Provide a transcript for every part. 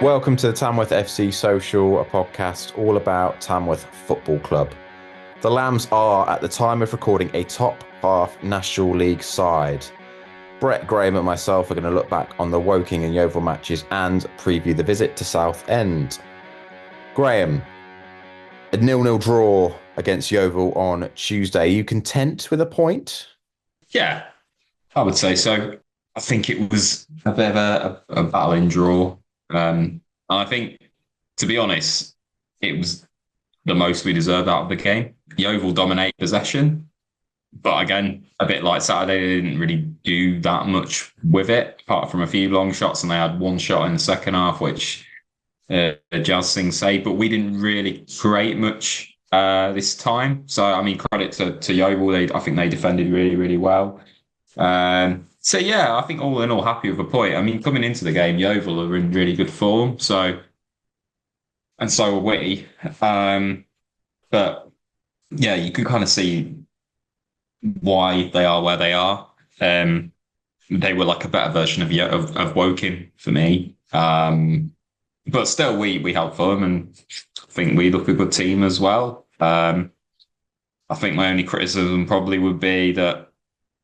Welcome to the Tamworth FC Social, a podcast all about Tamworth Football Club. The Lambs are, at the time of recording, a top half National League side. Brett, Graham and myself are going to look back on the Woking and Yeovil matches and preview the visit to Southend. Graham, a 0-0 draw against Yeovil on Tuesday. Are you content with a point? Yeah, I would say so. I think it was a bit of a battling draw. And I think, to be honest, it was the most we deserved out of the game. Yeovil dominate possession, but again, a bit like Saturday, they didn't really do that much with it, apart from a few long shots, and they had one shot in the second half, which Jazz Singh saved, but we didn't really create much this time. So, I mean, credit to Yeovil. I think they defended really, really well. So yeah, I think all in all, happy with a point. I mean, coming into the game, Yeovil are in really good form, and so are we. But yeah, you can kind of see why they are where they are. They were like a better version of Woking for me. But still, we helped them, and I think we look a good team as well. I think my only criticism probably would be that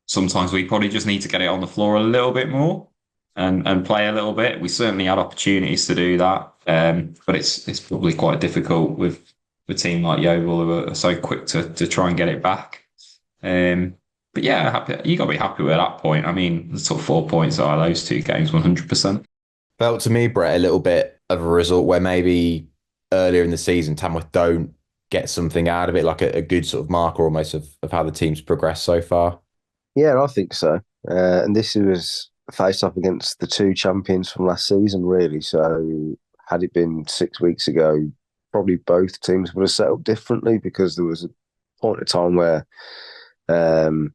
sometimes we probably just need to get it on the floor a little bit more and play a little bit. We certainly had opportunities to do that, but it's probably quite difficult with a team like Yeovil who are so quick to try and get it back. But yeah, you got to be happy with that point. I mean, the top 4 points out of those two games, 100%. Felt to me, Brett, a little bit of a result where maybe earlier in the season, Tamworth don't get something out of it, like a good sort of marker almost of how the team's progressed so far. Yeah, I think so. And this was face off against the two champions from last season, really. So, had it been 6 weeks ago, probably both teams would have set up differently because there was a point of time where, well,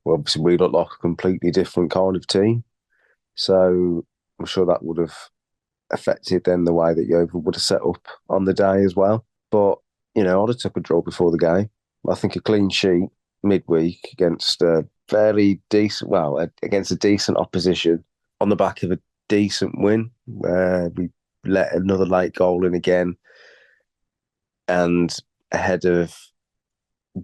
obviously, we looked like a completely different kind of team. So, I'm sure that would have affected then the way that Yeovil would have set up on the day as well. But, I'd have took a draw before the game. I think a clean sheet midweek against a fairly decent, against a decent opposition on the back of a decent win where we let another late goal in again and ahead of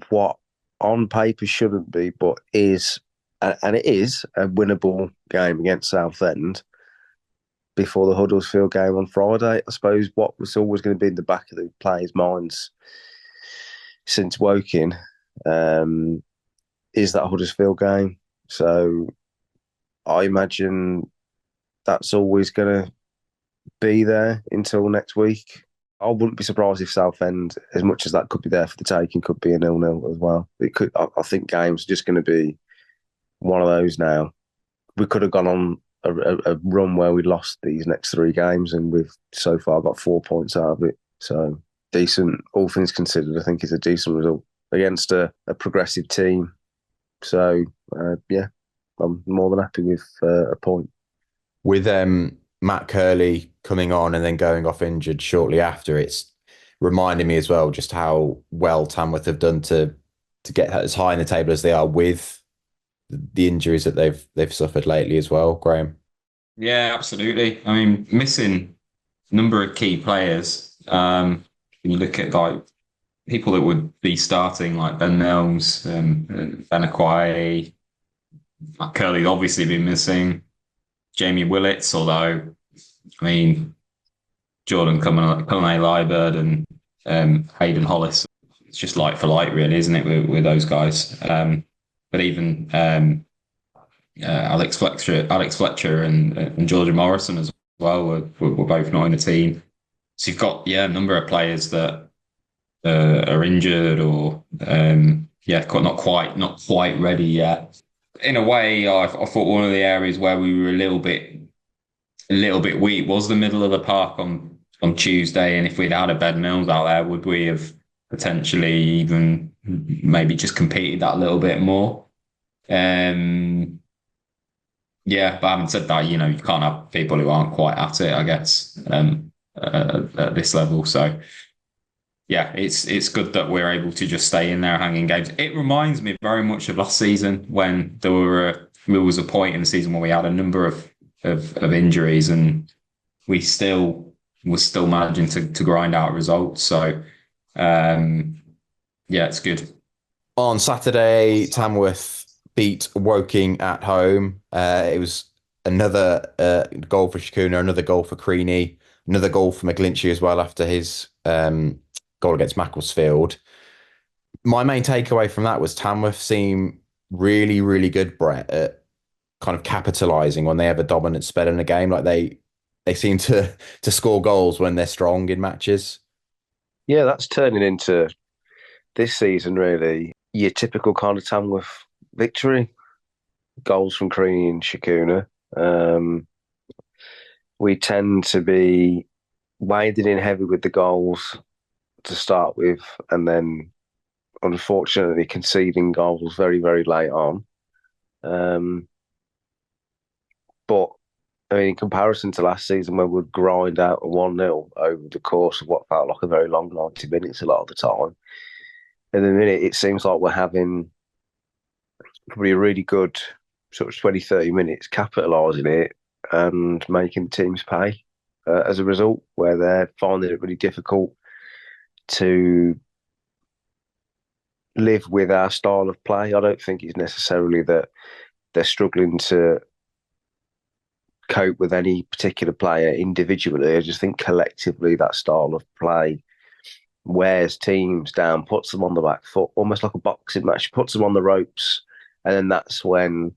what on paper shouldn't be, but is, and it is a winnable game against Southend before the Huddersfield game on Friday. I suppose what was always going to be in the back of the players' minds since Woking is that Huddersfield game. So I imagine that's always going to be there until next week. I wouldn't be surprised if Southend, as much as that could be there for the taking, could be a 0-0 as well. It could. I think games are just going to be one of those now. We could have gone on a run where we lost these next three games, and we've so far got 4 points out of it. So decent, all things considered. I think it's a decent result against a progressive team. So yeah, I'm more than happy with a point. With Matt Curley coming on and then going off injured shortly after, it's reminding me as well just how well Tamworth have done to get as high in the table as they are with the injuries that they've suffered lately as well, Graham. Yeah, absolutely. I mean, missing a number of key players. When you look at like people that would be starting, like Ben Mills, Ben Aquai, Matt Curley's obviously been missing. Jamie Willits, although I mean Jordan Cullinay-Liburd and Hayden Hollis, it's just like for like, really, isn't it, with those guys? But even Alex Fletcher and Georgia Morrison as well were both not in the team. So you've got a number of players that are injured or not quite ready yet. In a way, I thought one of the areas where we were a little bit weak was the middle of the park on Tuesday. And if we'd had a Ben Mills out there, would we have potentially even maybe just competed that a little bit more? Yeah, but having said that, you can't have people who aren't quite at it, I guess, at this level. So yeah, it's good that we're able to just stay in there hanging games. It reminds me very much of last season when there was a point in the season where we had a number of injuries, and we still was still managing to grind out results. So yeah, it's good. On Saturday, Tamworth beat Woking at home. It was another goal for Shakuna, another goal for Creaney, another goal for McGlinchey as well after his goal against Macclesfield. My main takeaway from that was Tamworth seem really, really good, Brett, at kind of capitalising when they have a dominant spell in a game. Like they seem to score goals when they're strong in matches. Yeah, that's turning into this season really your typical kind of Tamworth victory. Goals from Creaney and Shakuna. We tend to be wading in heavy with the goals to start with, and then unfortunately conceding goals very, very late on. But I mean, in comparison to last season, when we'd grind out a 1-0 over the course of what felt like a very long 90 minutes a lot of the time, in the minute, it seems like we're having probably a really good sort of 20, 30 minutes capitalising it and making teams pay as a result, where they're finding it really difficult to live with our style of play. I don't think it's necessarily that they're struggling to cope with any particular player individually. I just think collectively that style of play wears teams down, puts them on the back foot, almost like a boxing match, puts them on the ropes, and then that's when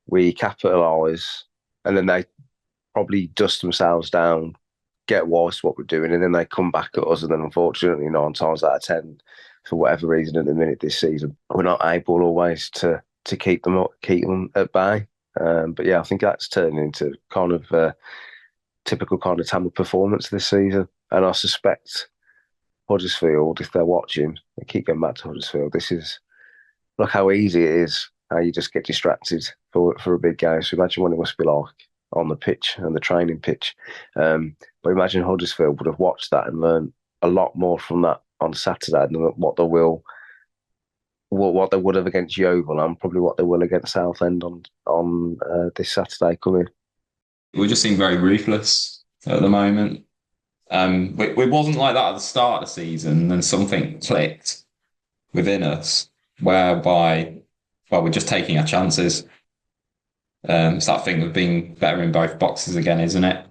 we capitalise, and then they probably dust themselves down, get wise to what we're doing, and then they come back at us, and then unfortunately 9 times out of 10, for whatever reason at the minute this season, we're not able always to keep them up, keep them at bay. But yeah, I think that's turning into kind of typical kind of Tamil performance this season. And I suspect Huddersfield, if they're watching, they keep going back to Huddersfield. This is look how easy it is. How you just get distracted for a big game. So imagine what it must be like on the pitch and the training pitch. But imagine Huddersfield would have watched that and learned a lot more from that on Saturday than what they would have against Yeovil and probably what they will against Southend on this Saturday coming. We just seem very ruthless at the moment. We wasn't like that at the start of the season, and then something clicked within us whereby, well, we're just taking our chances. It's that thing of being better in both boxes again, isn't it?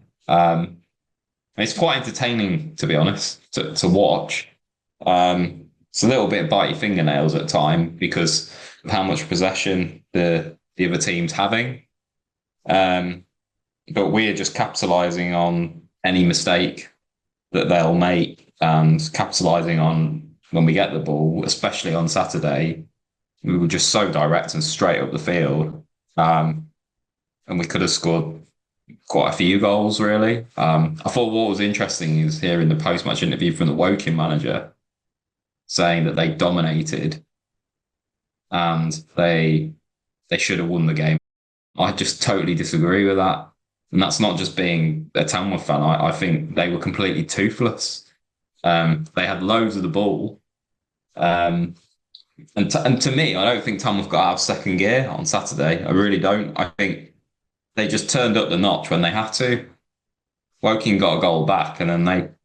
It's quite entertaining, to be honest, to watch. It's a little bit bite your fingernails at time because of how much possession the other team's having. But we're just capitalising on any mistake that they'll make and capitalising on when we get the ball, especially on Saturday. We were just so direct and straight up the field. And we could have scored quite a few goals, really. I thought what was interesting is hearing the post-match interview from the Woking manager saying that they dominated and they should have won the game. I just totally disagree with that. And that's not just being a Tamworth fan. I think they were completely toothless. They had loads of the ball. And to me, I don't think Tamworth got out of second gear on Saturday. I really don't. I think they just turned up the notch when they had to. Woking got a goal back and then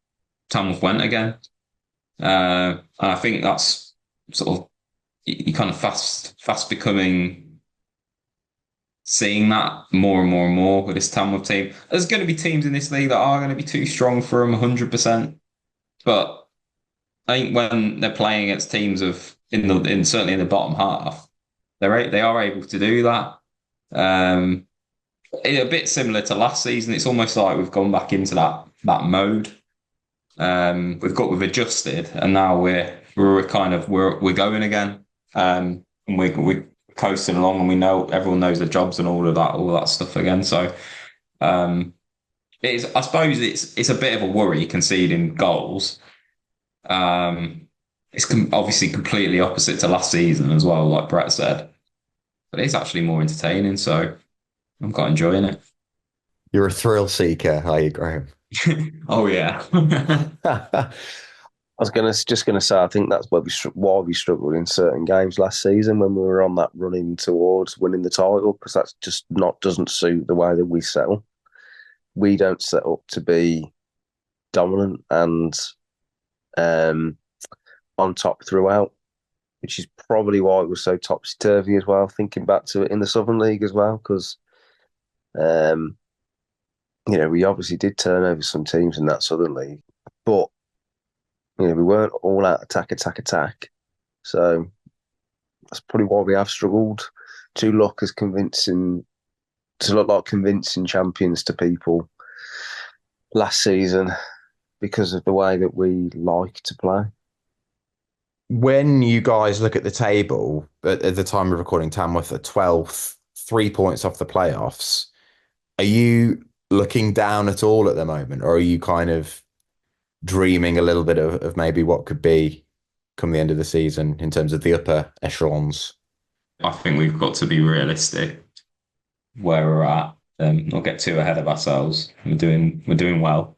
Tamworth went again. And I think that's sort of, you kind of fast becoming, seeing that more and more and more with this Tamworth team. There's going to be teams in this league that are going to be too strong for them 100%. But I think when they're playing against teams certainly in the bottom half, they are able to do that. A bit similar to last season. It's almost like we've gone back into that mode. We've adjusted, and now we're going again. And we're coasting along, and we know everyone knows their jobs and all that stuff again. So I suppose it's a bit of a worry conceding goals. It's obviously completely opposite to last season as well, like Brett said. But it's actually more entertaining, so I'm quite enjoying it. You're a thrill seeker, are you, Graham? Oh yeah. I was just gonna say I think that's why we struggled in certain games last season when we were on that running towards winning the title, because that's just doesn't suit the way that we settle. we don't set up to be dominant and on top throughout, which is probably why it was so topsy-turvy as well, thinking back to it in the Southern League as well, because, we obviously did turn over some teams in that Southern League, but, we weren't all out attack. So that's probably why we have struggled to look like convincing champions to people last season because of the way that we like to play. When you guys look at the table, at the time of recording, Tamworth are 12th, 3 points off the playoffs. Are you looking down at all at the moment, or are you kind of dreaming a little bit of maybe what could be come the end of the season in terms of the upper echelons? I think we've got to be realistic where we're at. Not get too ahead of ourselves. We're doing well,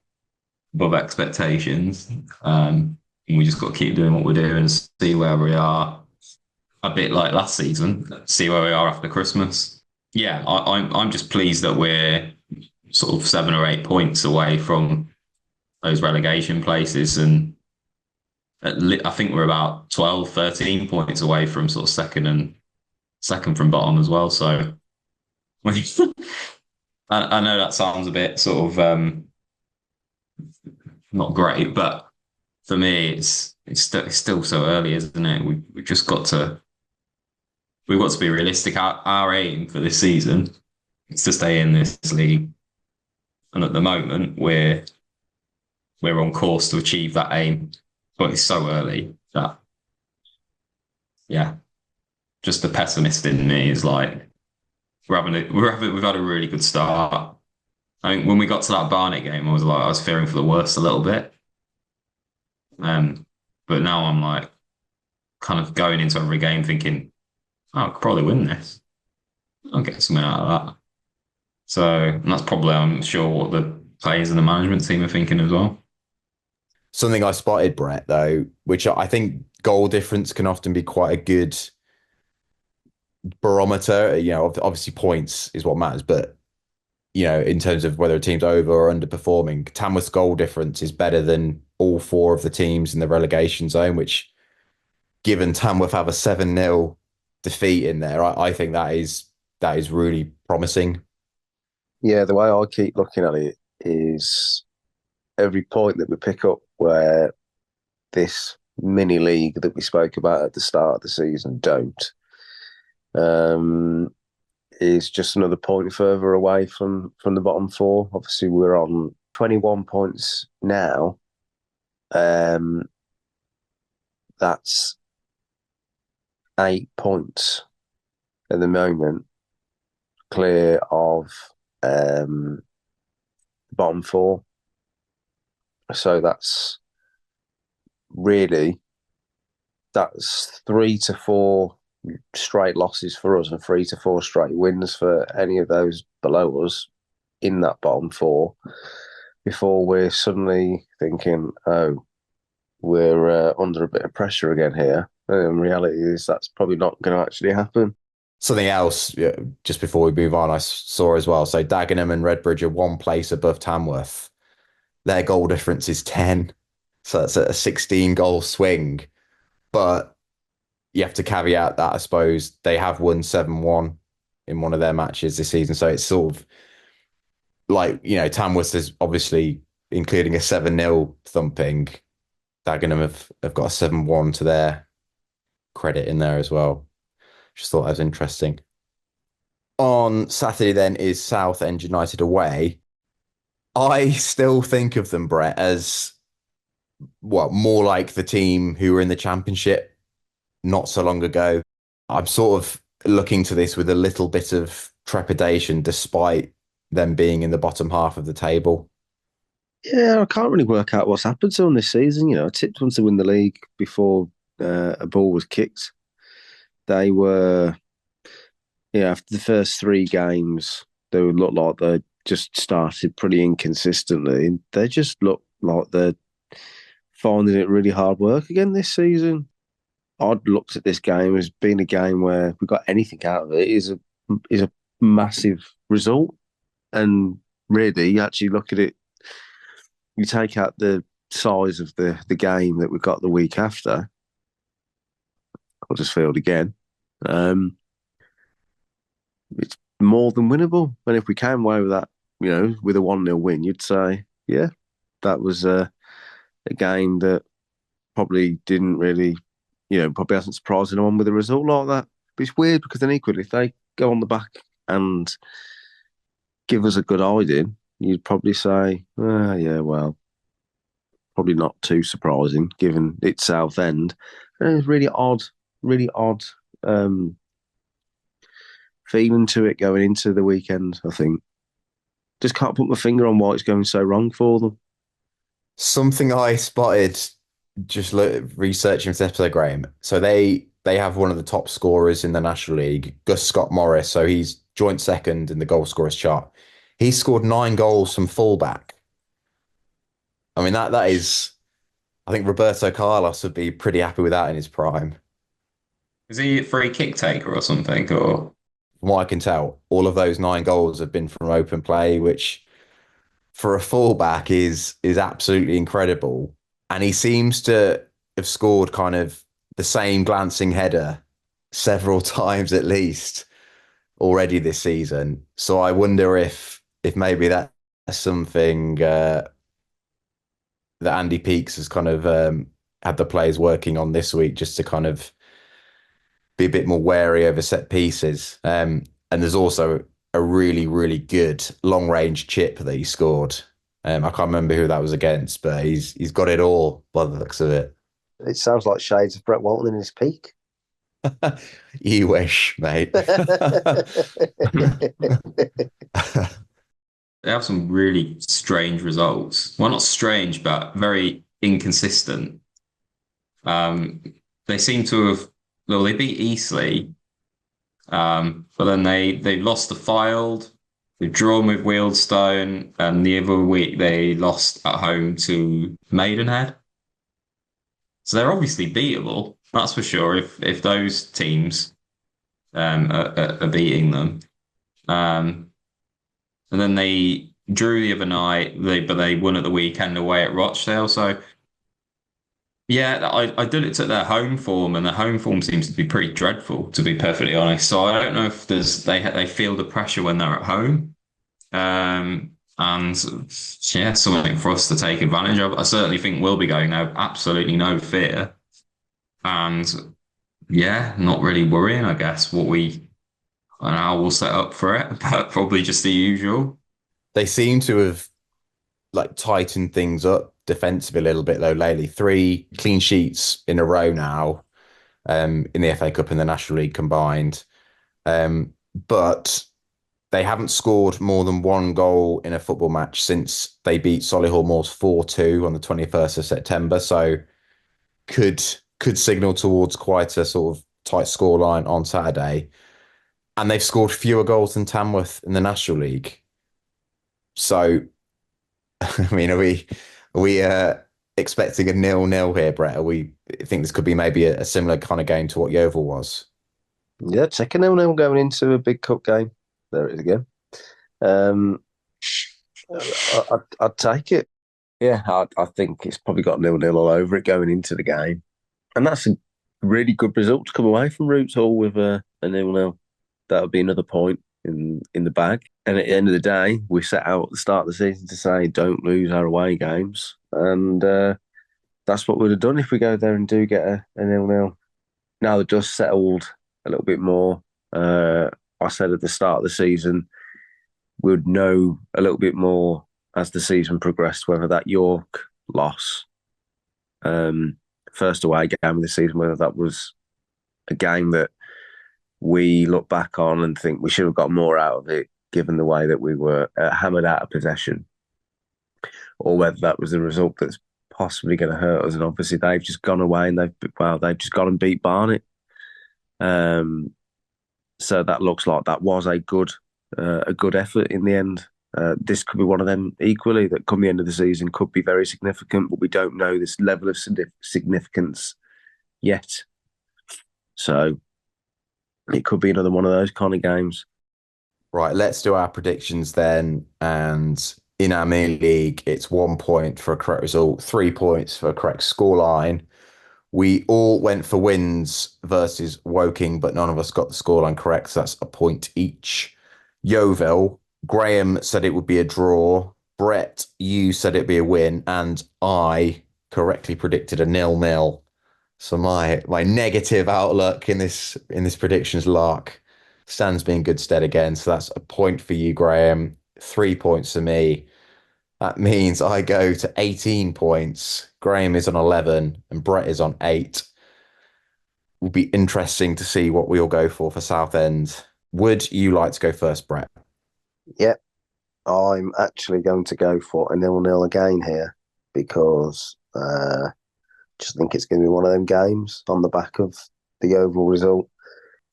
above expectations. We just got to keep doing what we're doing and see where we are. A bit like last season, see where we are after Christmas. Yeah, I'm just pleased that we're sort of 7 or 8 points away from those relegation places, and I think we're about 12, 13 points away from sort of second from bottom as well. So I know that sounds a bit sort of not great, but for me, it's still so early, isn't it? We've got to be realistic. Our aim for this season is to stay in this league, and at the moment, we're on course to achieve that aim. But it's so early that, yeah, just the pessimist in me is like we've had a really good start. I think when we got to that Barnet game, I was fearing for the worst a little bit. But now I'm like kind of going into every game thinking, I could probably win this. I'll get something out of that. So and that's probably, I'm sure, what the players and the management team are thinking as well. Something I spotted, Brett, though, which I think goal difference can often be quite a good barometer. Obviously points is what matters, but in terms of whether a team's over or underperforming, Tamworth's goal difference is better than all four of the teams in the relegation zone, which, given Tamworth have a 7-0 defeat in there, I think that is really promising. Yeah, the way I keep looking at it is every point that we pick up where this mini league that we spoke about at the start of the season don't, is just another point further away from the bottom four. Obviously, we're on 21 points now. That's 8 points at the moment, clear of the bottom four. So that's 3 to 4 straight losses for us and 3 to 4 straight wins for any of those below us in that bottom four before we're suddenly thinking, oh, we're under a bit of pressure again here. And reality is that's probably not going to actually happen. Something else, just before we move on, I saw as well. So Dagenham and Redbridge are one place above Tamworth. Their goal difference is 10. So that's a 16 goal swing. But you have to caveat that, I suppose, they have won 7-1 in one of their matches this season. So it's sort of like, Tamworth is obviously including a 7-0 thumping. Dagenham have got a 7-1 to their credit in there as well. Just thought that was interesting. On Saturday then is Southend United away. I still think of them, Brett, as more like the team who were in the Championship not so long ago. I'm sort of looking to this with a little bit of trepidation, despite them being in the bottom half of the table. Yeah, I can't really work out what's happened to them this season. I tipped them to win the league before a ball was kicked. They were, after the first 3 games, they would look like they just started pretty inconsistently. They just look like they're finding it really hard work again this season. I'd looked at this game as being a game where if we got anything out of it is a massive result. And really, you actually look at it, you take out the size of the game that we've got the week after, Huddersfield again. It's more than winnable. And if we came away with that, with a 1-0 win, you'd say, yeah, that was a game that probably didn't really, probably hasn't surprised anyone with a result like that. But it's weird because then equally, if they go on the back and give us a good hiding, you'd probably say, yeah, well, probably not too surprising given it's Southend. And it's really odd feeling to it going into the weekend, I think. Just can't put my finger on why it's going so wrong for them. Something I spotted just researching this episode, Graham. So they have one of the top scorers in the National League, Gus Scott Morris. So he's joint second in the goal scorers chart. He scored 9 goals from fullback. I mean that is, I think Roberto Carlos would be pretty happy with that in his prime. Is he a free kick taker or something? Or From what I can tell, all of those 9 goals have been from open play, which for a fullback is absolutely incredible. And he seems to have scored kind of the same glancing header several times at least already this season. So I wonder if maybe that's something that Andy Peaks has kind of had the players working on this week, just to kind of be a bit more wary over set pieces. And there's also a really, really good long range chip that he scored. I can't remember who that was against, but he's got it all by the looks of it. It sounds like shades of Brett Walton in his peak. You wish, mate. they have some really strange results. Well, not strange, but very inconsistent. They seem to have, well, they beat Eastleigh, but then they lost to Fylde, they've drawn with Wealdstone, and the other week they lost at home to Maidenhead. So they're obviously beatable, that's for sure, if those teams are beating them. And then they drew the other night, but they won at the weekend away at Rochdale. So yeah, I did it to their home form, and their home form seems to be pretty dreadful, to be perfectly honest. So I don't know if they feel the pressure when they're at home, and yeah, something for us to take advantage of. I certainly think we'll be going now, absolutely no fear, and yeah, not really worrying. I guess and how we'll set up for it, but probably just the usual. They seem to have like tightened things up defensively a little bit though lately. 3 clean sheets in a row now, in the FA Cup and the National League combined. But they haven't scored more than 1 goal in a football match since they beat Solihull Moors 4-2 on the 21st of September. So could signal towards quite a sort of tight scoreline on Saturday. And they've scored fewer goals than Tamworth in the National League. So, I mean, are we expecting a 0-0 here, Brett? We think this could be maybe a similar kind of game to what Yeovil was? Yeah, take a 0-0 going into a big cup game. There it is again. I'd take it. Yeah, I think it's probably got 0-0 all over it going into the game. And that's a really good result to come away from Roots Hall with a 0-0. That would be another point in the bag. And at the end of the day, we set out at the start of the season to say, don't lose our away games. And that's what we'd have done if we go there and do get a 0-0. Now the dust settled a little bit more. I said at the start of the season, we'd know a little bit more as the season progressed, whether that York loss, first away game of the season, whether that was a game that we look back on and think we should have got more out of it, given the way that we were hammered out of possession, or whether that was a result that's possibly going to hurt us. And obviously, they've just gone away and they've just gone and beat Barnet. So that looks like that was a good effort in the end. This could be one of them equally that come the end of the season could be very significant, but we don't know this level of significance yet. So it could be another one of those kind of games. Right, let's do our predictions then. And in our mini league, it's 1 point for a correct result, 3 points for a correct scoreline. We all went for wins versus Woking, but none of us got the scoreline correct. So that's a point each. Yeovil, Graham said it would be a draw. Brett, you said it'd be a win. And I correctly predicted a 0-0. So my negative outlook in this predictions lark stands me in good stead again. So that's a point for you, Graham. 3 points for me. That means I go to 18 points. Graham is on 11 and Brett is on 8. Will be interesting to see what we all go for Southend. Would you like to go first, Brett? Yep, I'm actually going to go for a 0-0 again here because just think it's going to be one of them games on the back of the overall result.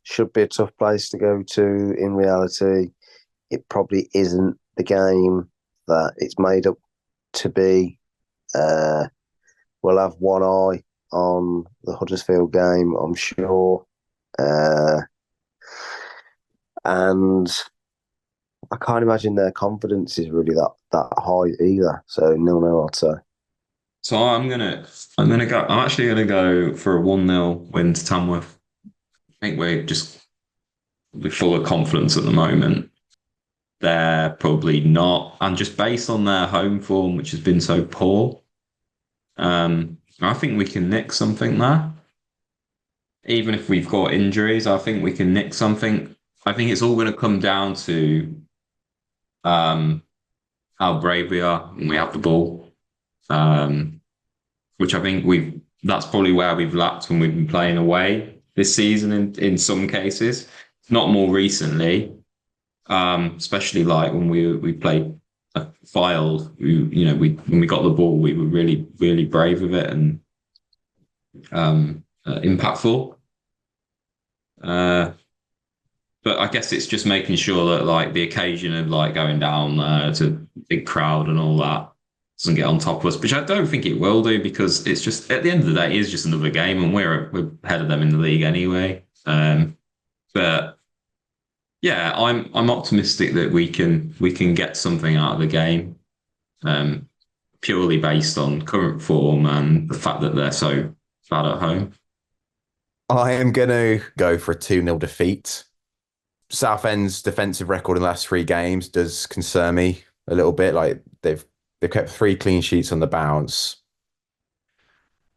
Should be a tough place to go to. In reality, it probably isn't the game that it's made up to be. We'll have one eye on the Huddersfield game, I'm sure. And I can't imagine their confidence is really that high either. So 0-0, I'd say. So I'm actually gonna go for a 1-0 win to Tamworth. I think we're full of confidence at the moment. They're probably not, and just based on their home form, which has been so poor, I think we can nick something there. Even if we've got injuries, I think we can nick something. I think it's all going to come down to how brave we are when we have the ball, which I think that's probably where we've lacked when we've been playing away this season in some cases, not more recently, especially like when we played Filed, when we got the ball, we were really, really brave with it and impactful. But I guess it's just making sure that like the occasion of like going down there to big crowd and all that doesn't get on top of us, which I don't think it will do because it's just at the end of the day, it is just another game and we're ahead of them in the league anyway. But yeah, I'm optimistic that we can get something out of the game, purely based on current form and the fact that they're so bad at home. I am going to go for a 2-0 defeat. Southend's defensive record in the last 3 games does concern me a little bit. Like they've kept 3 clean sheets on the bounce.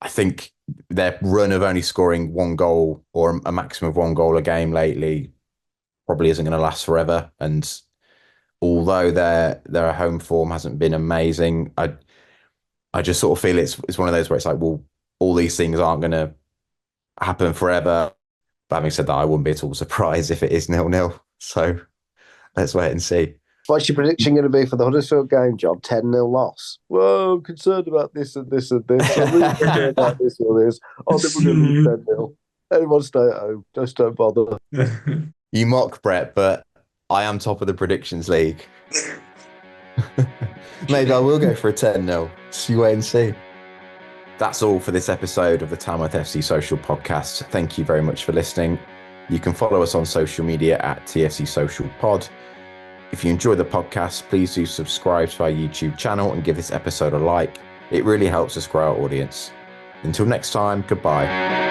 I think their run of only scoring 1 goal or a maximum of 1 goal a game lately probably isn't going to last forever. And although their home form hasn't been amazing, I just sort of feel it's one of those where it's like, well, all these things aren't going to happen forever. But having said that, I wouldn't be at all surprised if it is 0-0. So let's wait and see. What's your prediction going to be for the Huddersfield game, John? 10-0 loss. Whoa, I'm concerned about this and this and this. I'm really concerned about this or this. I think we're going to lose 10-0. Everyone stay at home. Just don't bother. You mock Brett, but I am top of the predictions league. Maybe I will go for a 10-0. See, wait and see. That's all for this episode of the Tamworth FC Social podcast. Thank you very much for listening. You can follow us on social media at TFC Social Pod. If you enjoy the podcast, please do subscribe to our YouTube channel and give this episode a like. It really helps us grow our audience. Until next time, goodbye.